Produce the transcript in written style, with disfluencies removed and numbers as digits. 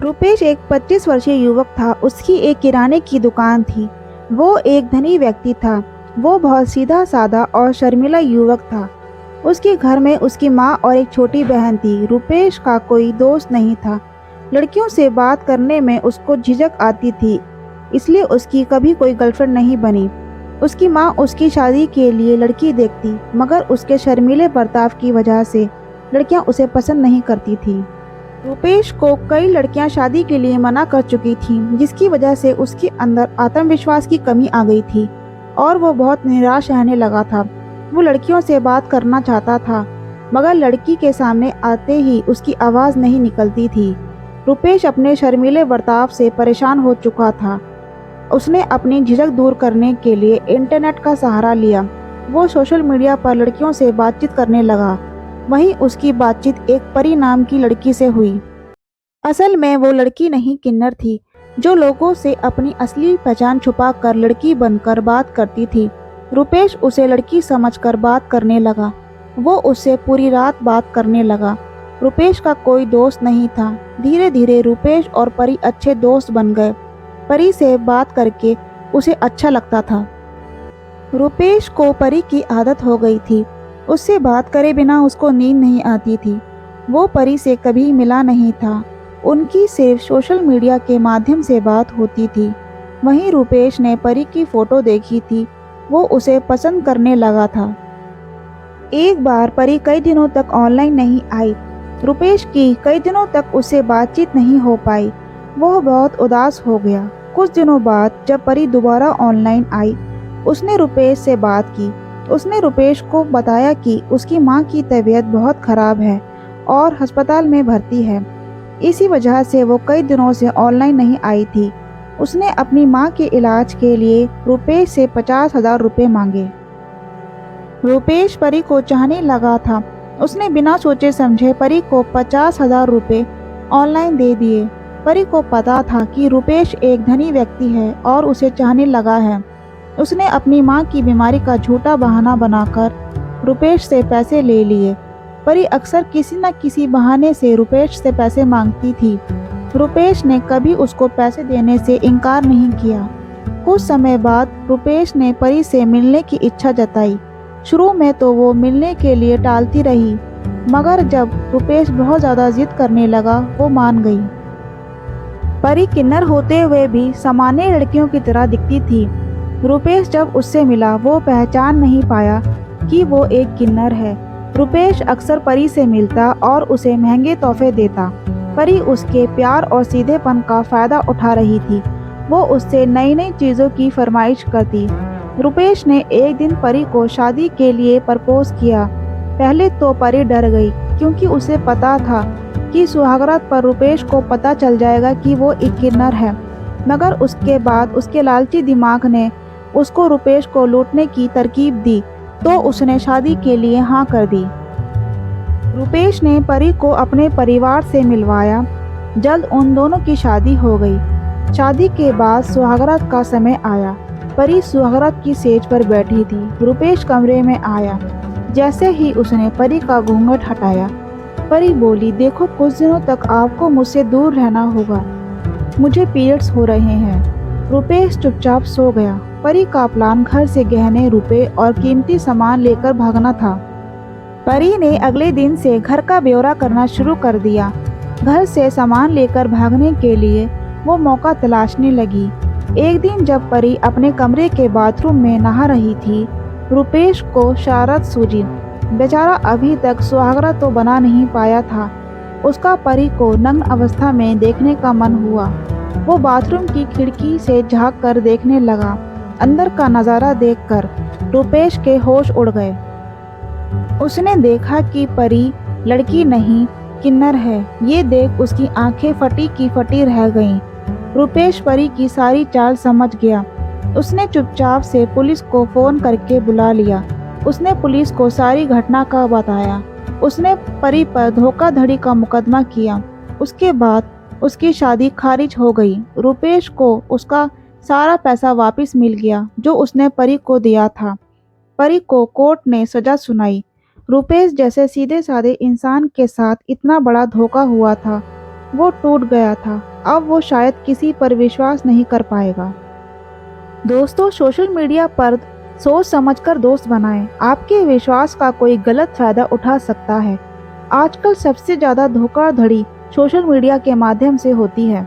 रुपेश एक 25 वर्षीय युवक था। उसकी एक किराने की दुकान थी। वो एक धनी व्यक्ति था। वो बहुत सीधा साधा और शर्मीला युवक था। उसके घर में उसकी माँ और एक छोटी बहन थी। रुपेश का कोई दोस्त नहीं था। लड़कियों से बात करने में उसको झिझक आती थी, इसलिए उसकी कभी कोई गर्लफ्रेंड नहीं बनी। उसकी माँ उसकी शादी के लिए लड़की देखती, मगर उसके शर्मीले बर्ताव की वजह से लड़कियां उसे पसंद नहीं करती थी। रुपेश को कई लड़कियां शादी के लिए मना कर चुकी थीं, जिसकी वजह से उसके अंदर आत्मविश्वास की कमी आ गई थी और वो बहुत निराश रहने लगा था। वो लड़कियों से बात करना चाहता था, मगर लड़की के सामने आते ही उसकी आवाज़ नहीं निकलती थी। रुपेश अपने शर्मीले बर्ताव से परेशान हो चुका था। उसने अपनी झिझक दूर करने के लिए इंटरनेट का सहारा लिया। वो सोशल मीडिया पर लड़कियों से बातचीत करने लगा। वहीं उसकी बातचीत एक परी नाम की लड़की से हुई। असल में वो लड़की नहीं, किन्नर थी, जो लोगों से अपनी असली पहचान छुपाकर लड़की बनकर बात करती थी। रुपेश उसे लड़की समझकर बात करने लगा। वो उससे पूरी रात बात करने लगा। रुपेश का कोई दोस्त नहीं था। धीरे धीरे रुपेश और परी अच्छे दोस्त बन गए। परी से बात करके उसे अच्छा लगता था। रुपेश को परी की आदत हो गई थी। उससे बात करे बिना उसको नींद नहीं आती थी। वो परी से कभी मिला नहीं था। उनकी सिर्फ सोशल मीडिया के माध्यम से बात होती थी। वहीं रुपेश ने परी की फोटो देखी थी। वो उसे पसंद करने लगा था। एक बार परी कई दिनों तक ऑनलाइन नहीं आई। रुपेश की कई दिनों तक उससे बातचीत नहीं हो पाई। वह बहुत उदास हो गया। कुछ दिनों बाद जब परी दोबारा ऑनलाइन आई, उसने रुपेश से बात की। उसने रुपेश को बताया कि उसकी माँ की तबीयत बहुत खराब है और अस्पताल में भर्ती है। इसी वजह से वो कई दिनों से ऑनलाइन नहीं आई थी। उसने अपनी माँ के इलाज के लिए रुपेश से 50,000 रुपये मांगे। रुपेश परी को चाहने लगा था। उसने बिना सोचे समझे परी को 50,000 रुपये ऑनलाइन दे दिए। परी को पता था कि रुपेश एक धनी व्यक्ति है और उसे चाहने लगा है। उसने अपनी माँ की बीमारी का झूठा बहाना बनाकर रुपेश से पैसे ले लिए। परी अक्सर किसी न किसी बहाने से रुपेश से पैसे मांगती थी। रुपेश ने कभी उसको पैसे देने से इनकार नहीं किया। कुछ समय बाद रुपेश ने परी से मिलने की इच्छा जताई। शुरू में तो वो मिलने के लिए टालती रही, मगर जब रुपेश बहुत ज़्यादा जिद करने लगा, वो मान गई। परी किन्नर होते हुए भी सामान्य लड़कियों की तरह दिखती थी। रुपेश जब उससे मिला, वो पहचान नहीं पाया कि वो एक किन्नर है। रुपेश अक्सर परी से मिलता और उसे महंगे तोहफे देता। परी उसके प्यार और सीधेपन का फ़ायदा उठा रही थी। वो उससे नई नई चीज़ों की फरमाइश करती। रुपेश ने एक दिन परी को शादी के लिए प्रपोज किया। पहले तो परी डर गई, क्योंकि उसे पता था कि सुहागरात पर रुपेश को पता चल जाएगा कि वो एक किन्नर है। मगर उसके बाद उसके लालची दिमाग ने उसको रुपेश को लूटने की तरकीब दी, तो उसने शादी के लिए हाँ कर दी। रुपेश ने परी को अपने परिवार से मिलवाया। जल्द उन दोनों की शादी हो गई। शादी के बाद सुहागरात का समय आया। परी सुहागरात की सेज पर बैठी थी। रुपेश कमरे में आया। जैसे ही उसने परी का घूंघट हटाया, परी बोली, देखो, कुछ दिनों तक आपको मुझसे दूर रहना होगा। मुझे पीरियड्स हो रहे हैं। रुपेश चुपचाप सो गया। परी का प्लान घर से गहने, रुपए और कीमती सामान लेकर भागना था। परी ने अगले दिन से घर का ब्यौरा करना शुरू कर दिया। घर से सामान लेकर भागने के लिए वो मौका तलाशने लगी। एक दिन जब परी अपने कमरे के बाथरूम में नहा रही थी, रुपेश को शरारत सूझी। बेचारा अभी तक सुहागरात तो बना नहीं पाया था। उसका परी को नग्न अवस्था में देखने का मन हुआ। वो बाथरूम की खिड़की से झांक कर देखने लगा। अंदर का नज़ारा देखकर रुपेश के होश उड़ गए। उसने देखा कि परी लड़की नहीं, किन्नर है। ये देख उसकी आंखें फटी की फटी रह गईं। रुपेश परी की सारी चाल समझ गया। उसने चुपचाप से पुलिस को फ़ोन करके बुला लिया। उसने पुलिस को सारी घटना का बताया। उसने परी पर धोखाधड़ी का मुकदमा किया। उसके बाद उसकी शादी खारिज हो गई। रुपेश को उसका सारा पैसा वापस मिल गया जो उसने परी को दिया था। परी को कोर्ट ने सजा सुनाई। रुपेश जैसे सीधे साधे इंसान के साथ इतना बड़ा धोखा हुआ था। वो टूट गया था। अब वो शायद किसी पर विश्वास नहीं कर पाएगा। दोस्तों, सोशल मीडिया पर सोच समझकर दोस्त बनाएं। आपके विश्वास का कोई गलत फायदा उठा सकता है। आजकल सबसे ज़्यादा धोखाधड़ी सोशल मीडिया के माध्यम से होती है।